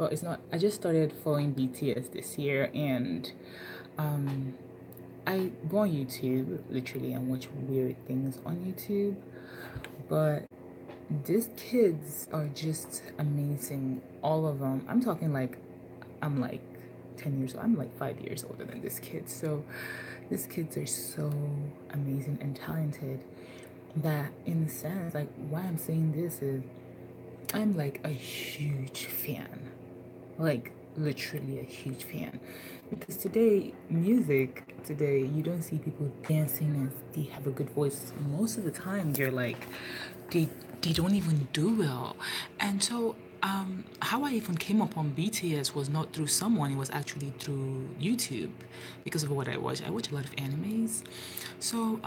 Well, it's not. I just started following BTS this year, and um, I go on YouTube literally and watch weird things on YouTube. But these kids are just amazing. All of them. I'm talking like I'm like 10 years old. I'm like 5 years older than this kid. So these kids are so amazing and talented that in a sense, like why I'm saying this is I'm like a huge fan. Like literally a huge fan. Because today, music today, you don't see people dancing and they have a good voice. Most of the time you're like they they don't even do well. And so how I even came upon BTS was not through someone, it was actually through YouTube because of what I watch. I watch a lot of animes. So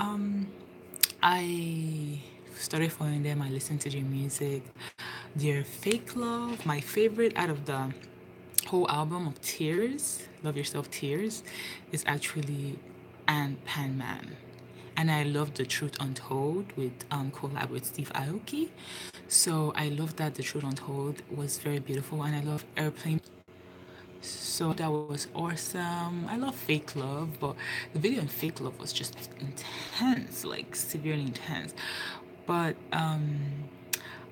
I started following them. I listened to their music, their Fake Love. My favorite out of the whole album of Tears, Love Yourself Tears, is actually and Pan Man. And I love The Truth Untold with collab with Steve Aoki. So I love that The Truth Untold was very beautiful, and I love Airplane. So that was awesome. I love Fake Love, but the video in Fake Love was just intense, like severely intense. But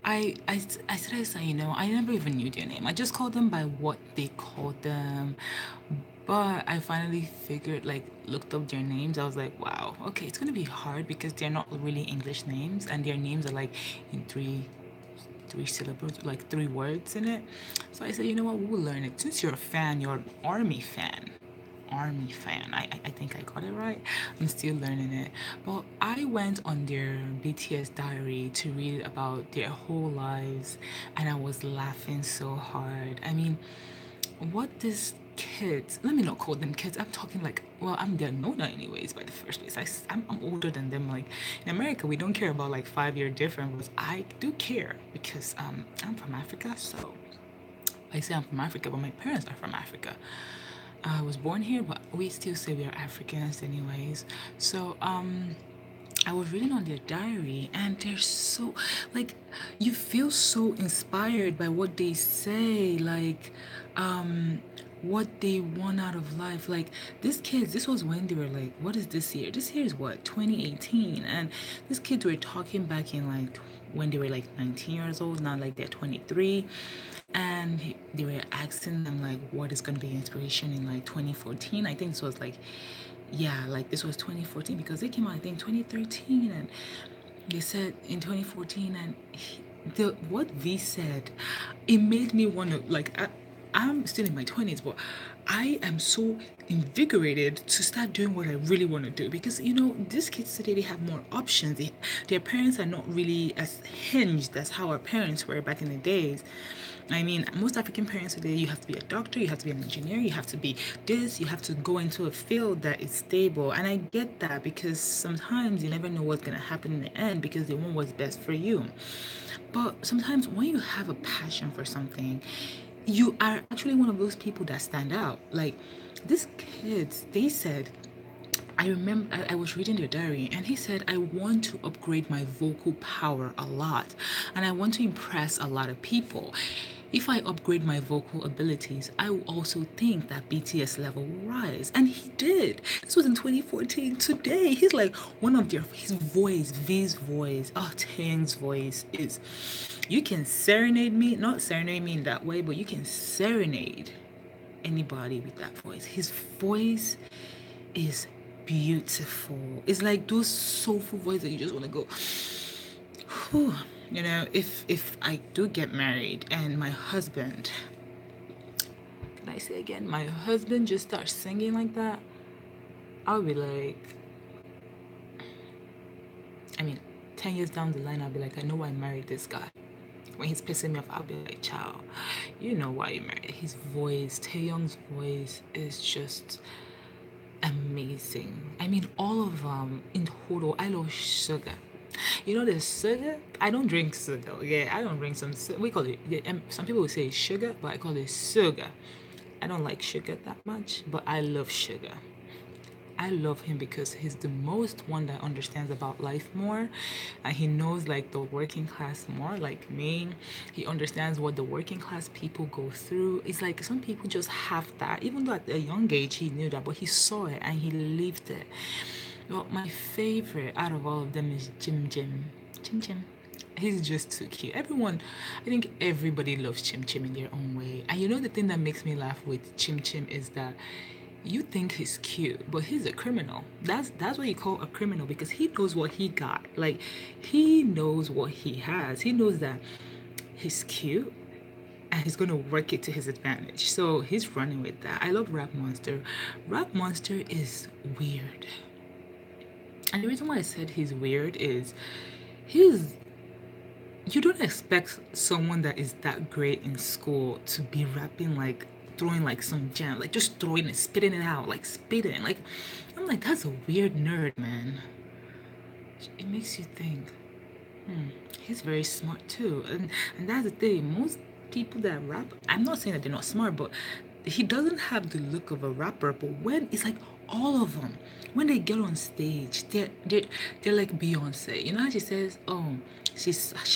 I started saying, I never even knew their name. I just called them by what they called them. But I finally figured, like, looked up their names. I was like, wow, okay, it's gonna be hard because they're not really English names, and their names are like in three syllables, like three words in it. So I said, you know what, we'll learn it. Since you're a fan, you're an army fan. Army fan. I think I got it right. I'm still learning it. But I went on their BTS diary to read about their whole lives, and I was laughing so hard. I mean, what this kids, let me not call them kids, I'm talking like, well, I'm their nona anyways by the first place. I'm older than them. Like in America we don't care about like 5 year difference, but I do care because I'm from Africa. So I say I'm from Africa, but my parents are from Africa. I was born here, but we still say we are Africans anyways. So I was reading on their diary, and they're so like you feel so inspired by what they say, like what they want out of life. Like these kids, this was when they were like, what is this year? This year is what, 2018, and these kids were talking back in like when they were like 19 years old, now like they're 23, and they were asking them like what is going to be inspiration in like 2014. I think this was like, yeah, like this was 2014 because they came out I think 2013, and they said in 2014, and the what V said, it made me want to like I'm still in my 20s, but I am so invigorated to start doing what I really want to do because these kids today they have more options. Their parents are not really as hinged as how our parents were back in the days. I mean, most African parents today, you have to be a doctor, you have to be an engineer, you have to be this, you have to go into a field that is stable. And I get that because sometimes you never know what's going to happen in the end because they want what's best for you. But sometimes when you have a passion for something, you are actually one of those people that stand out. Like these kids, they said, I remember I was reading their diary, and he said, I want to upgrade my vocal power a lot and I want to impress a lot of people. If I upgrade my vocal abilities, I will also think that BTS level will rise. And he did. This was in 2014. Today, he's like one of his voice, V's voice, Taeyang's voice is, you can serenade me, not serenade me in that way, but you can serenade anybody with that voice. His voice is beautiful. It's like those soulful voices that you just want to go, whew. If I do get married and my husband, can I say again, my husband just starts singing like that, I'll be like, I mean, 10 years down the line, I'll be like, I know why I married this guy. When he's pissing me off, I'll be like, child, you know why you married. His voice, Taeyong's voice is just amazing. I mean, all of them in total, I love Sugar. You know, the sugar. I don't drink sugar. Okay, I don't drink some. We call it. Some people will say sugar, but I call it sugar. I don't like sugar that much, but I love sugar. I love him because he's the most one that understands about life more, and he knows like the working class more. Like me, he understands what the working class people go through. It's like some people just have that, even though at a young age he knew that, but he saw it and he lived it. Well, my favorite out of all of them is Jim Jim. Jim Jim. He's just too cute. Everyone, I think everybody loves Chim Chim in their own way. And you know the thing that makes me laugh with Chim Chim is that you think he's cute, but he's a criminal. That's what you call a criminal because he knows what he got. Like he knows what he has. He knows that he's cute and he's gonna work it to his advantage. So he's running with that. I love Rap Monster. Rap Monster is weird. And the reason why I said he's weird is he's you don't expect someone that is that great in school to be rapping like throwing like some jam, like just throwing it, spitting it out, like spitting. Like I'm like, that's a weird nerd, man. It makes you think. He's very smart too, and that's the thing. Most people that rap, I'm not saying that they're not smart, but he doesn't have the look of a rapper. But when it's like all of them, when they get on stage, they're like Beyonce. You know how she says, "Oh,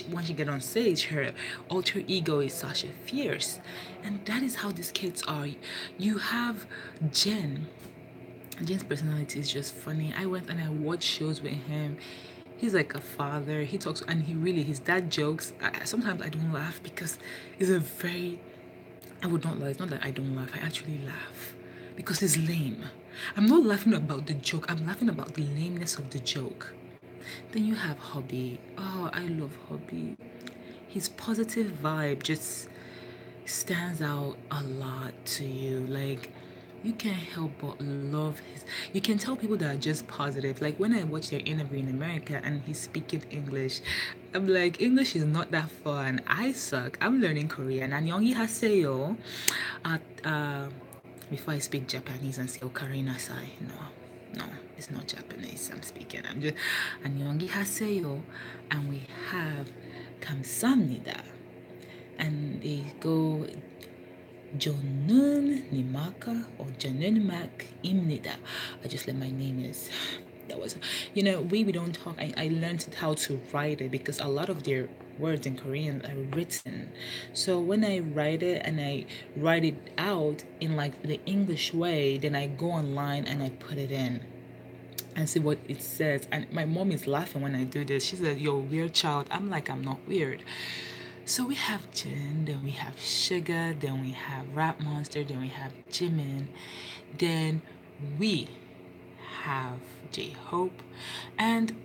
when she get on stage, her alter ego is Sasha Fierce," and that is how these kids are. You have Jen. Jen's personality is just funny. I went and I watched shows with him. He's like a father. He talks and he really his dad jokes. Sometimes I don't laugh because it's a very I would not lie. It's not that I don't laugh. I actually laugh because it's lame. I'm not laughing about the joke. I'm laughing about the lameness of the joke. Then you have Hobby. Oh, I love Hobby. His positive vibe just stands out a lot to you. Like you can't help but love his. You can tell people that are just positive. Like when I watch their interview in America and he's speaking English, I'm like, English is not that fun. I suck. I'm learning Korean. Annyeonghi haseyo. At before I speak Japanese and say okarina sai. No, it's not Japanese. I'm speaking. I'm just Annyeonghi haseyo, and we have kamsamnida, and they go Jonun Nimaka or Jonun Mak Imnida. I just let my name is. That was, we don't talk. I learned how to write it because a lot of their words in Korean are written. So when I write it and I write it out in like the English way, then I go online and I put it in and see what it says. And my mom is laughing when I do this. She said, "You're a weird child." I'm like, I'm not weird. So we have Jin, then we have Sugar, then we have Rap Monster, then we have Jimin, then we have J Hope, and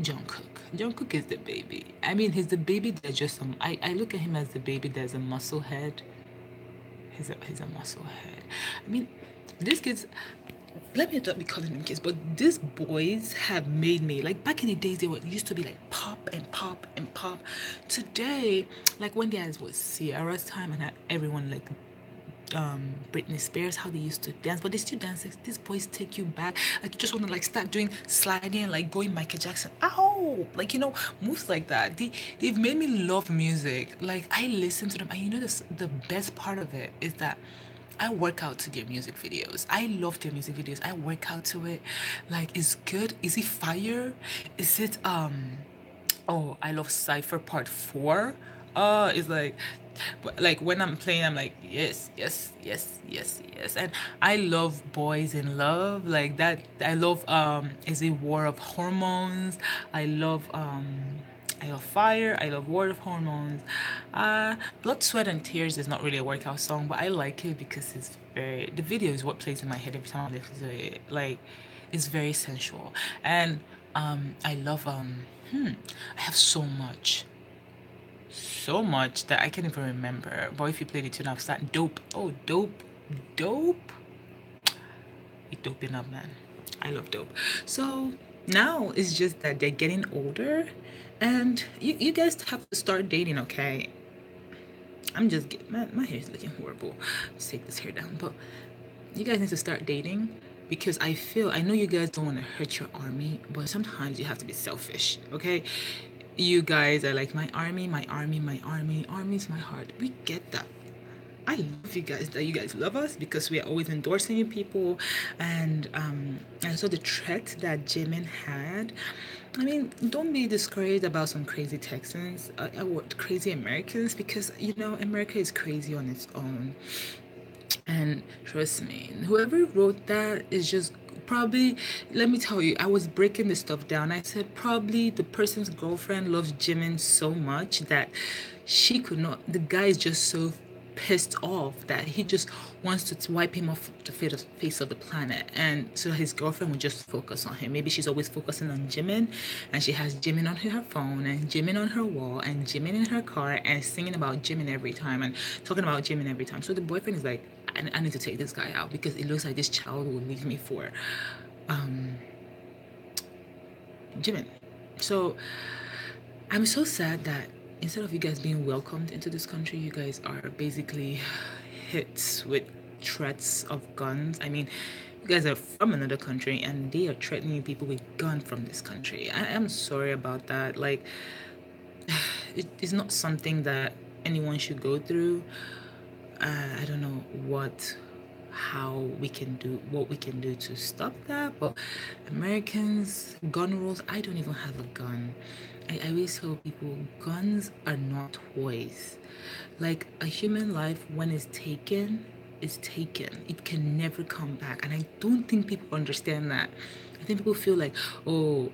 Jungkook. Jungkook is the baby. I mean, he's the baby that's just some. I look at him as the baby that's a muscle head. He's a muscle head. I mean, these kids. Let me not be calling them kids, but these boys have made me like back in the days they were used to be like pop and pop and pop. Today, like when guys was Sierra's time and everyone like Britney Spears, how they used to dance, but they still dance. Like, these boys take you back. Like you just want to like start doing sliding, like going Michael Jackson. Ow! Like moves like that. They've made me love music. Like I listen to them, and the best part of it is that I work out to their music videos. I love their music videos. I work out to it. Like, it's good. Is it fire? Is it oh, I love Cypher Part 4. It's like but like when I'm playing, I'm like, yes, yes, yes, yes, yes. And I love Boys in Love. Like that I love is it War of Hormones. I love Fire. I love War of Hormones. Blood, Sweat, and Tears is not really a workout song, but I like it because the video is what plays in my head every time I listen to it. Like, it's very sensual. And I love, I have so much that I can't even remember. But if you played it tune up, that Dope. Oh, Dope. Dope. You're doping up, man. I love Dope. So now it's just that they're getting older and you guys have to start dating, okay? I'm just getting my hair is looking horrible. Let's take this hair down. But you guys need to start dating because I know you guys don't want to hurt your army, but sometimes you have to be selfish, okay? You guys are like my army, my army, my army, army's my heart. We get that. I love you guys that you guys love us because we are always endorsing you people, and so the threat that Jimin had. I mean, don't be discouraged about some crazy Texans, what crazy Americans, because you know America is crazy on its own. And trust me, whoever wrote that is just probably, let me tell you, I was breaking this stuff down. I said probably the person's girlfriend loves Jimin so much that she could not, the guy is just so pissed off that he just wants to wipe him off the face of the planet, and so his girlfriend would just focus on him. Maybe she's always focusing on Jimin, and she has Jimin on her phone and Jimin on her wall and Jimin in her car and singing about Jimin every time and talking about Jimin every time. So the boyfriend is like, I need to take this guy out because it looks like this child will leave me for Jimin. So I'm so sad that instead of you guys being welcomed into this country, you guys are basically hit with threats of guns. I mean, you guys are from another country and they are threatening people with gun from this country. I am sorry about that. Like, it's not something that anyone should go through. I don't know how we can do what we can do to stop that, but Americans gun rules. I don't even have a gun. I always tell people guns are not toys. Like a human life, when it's taken, is taken. It can never come back, and I don't think people understand that. I think people feel like, oh,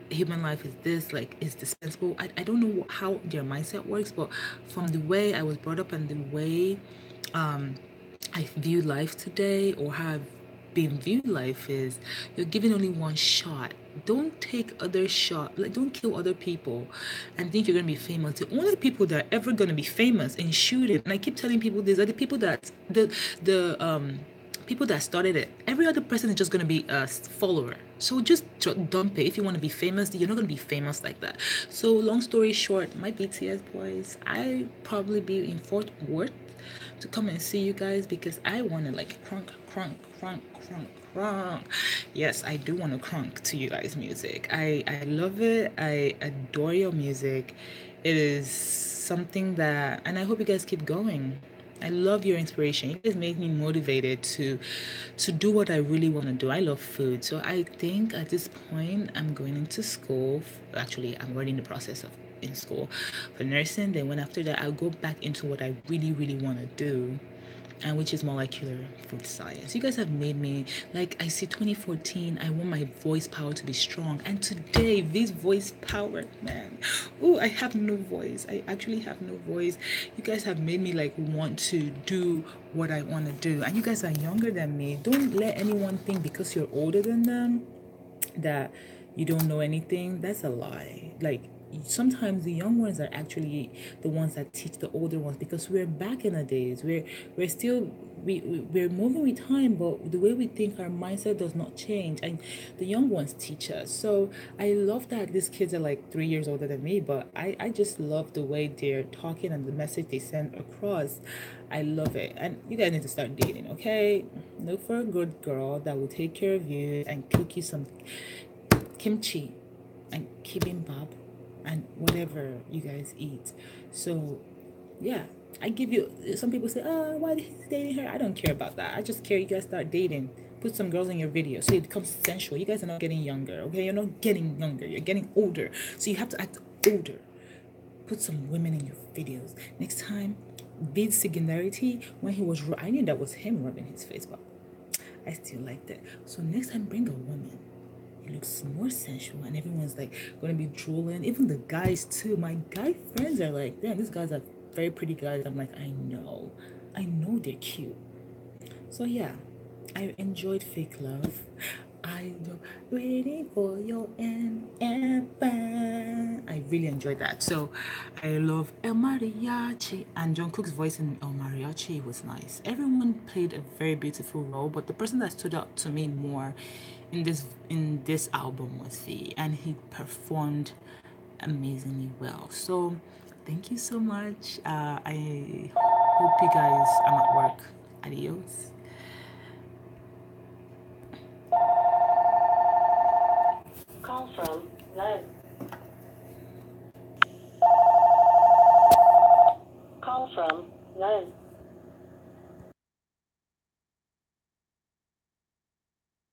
human life is this, like, it's dispensable. I don't know how their mindset works, but from the way I was brought up and the way I view life today, or how I've been viewed life, is you're given only one shot. Don't take other shot. Like, don't kill other people and think you're gonna be famous. The only people that are ever gonna be famous in shooting, and I keep telling people this, are the people that the people that started it. Every other person is just gonna be a follower. So just dump it. If you want to be famous, you're not gonna be famous like that. So long story short, my BTS boys, I probably be in Fort Worth to come and see you guys because I want to like crunk, crunk, crunk, crunk, crunk. Yes, I do want to crunk to you guys' music. I love it. I adore your music. It is something that, and I hope you guys keep going. I love your inspiration. You guys make me motivated to do what I really want to do. I love food. So I think at this point I'm going into school. Actually, I'm already in the process of in school for nursing. Then when after that I'll go back into what I really, really want to do, and which is molecular food science. You guys have made me like, I see 2014. I want my voice power to be strong, and today this voice power, man. Oh, I have no voice. I actually have no voice. You guys have made me like want to do what I want to do, and you guys are younger than me. Don't let anyone think because you're older than them that you don't know anything. That's a lie. Like, sometimes the young ones are actually the ones that teach the older ones, because we're back in the days. We're still we're moving with time, but the way we think, our mindset does not change, and the young ones teach us. So I love that these kids are like 3 years older than me, but I just love the way they're talking and the message they send across. I love it. And you guys need to start dating, okay? Look for a good girl that will take care of you and cook you some kimchi and kibimbap and whatever you guys eat. So, yeah, I give you. Some people say, "Oh, why is he dating her?" I don't care about that. I just care you guys start dating. Put some girls in your video so it becomes sensual. You guys are not getting younger, okay? You're not getting younger. You're getting older. So you have to act older. Put some women in your videos. Next time, bid Singularity when he was. I knew that was him rubbing his face, but I still liked it. So next time, bring a woman. It looks more sensual, and everyone's like gonna be drooling. Even the guys too. My guy friends are like, damn, these guys are very pretty guys. I'm like, I know they're cute. So yeah, I enjoyed Fake Love. I love waiting for your answer. I really enjoyed that. So I love El Mariachi, and John Cook's voice in El Mariachi was nice. Everyone played a very beautiful role, but the person that stood out to me more in this album was V, and he performed amazingly well. So thank you so much. I hope you guys. I'm at work. Adios. Call from 9.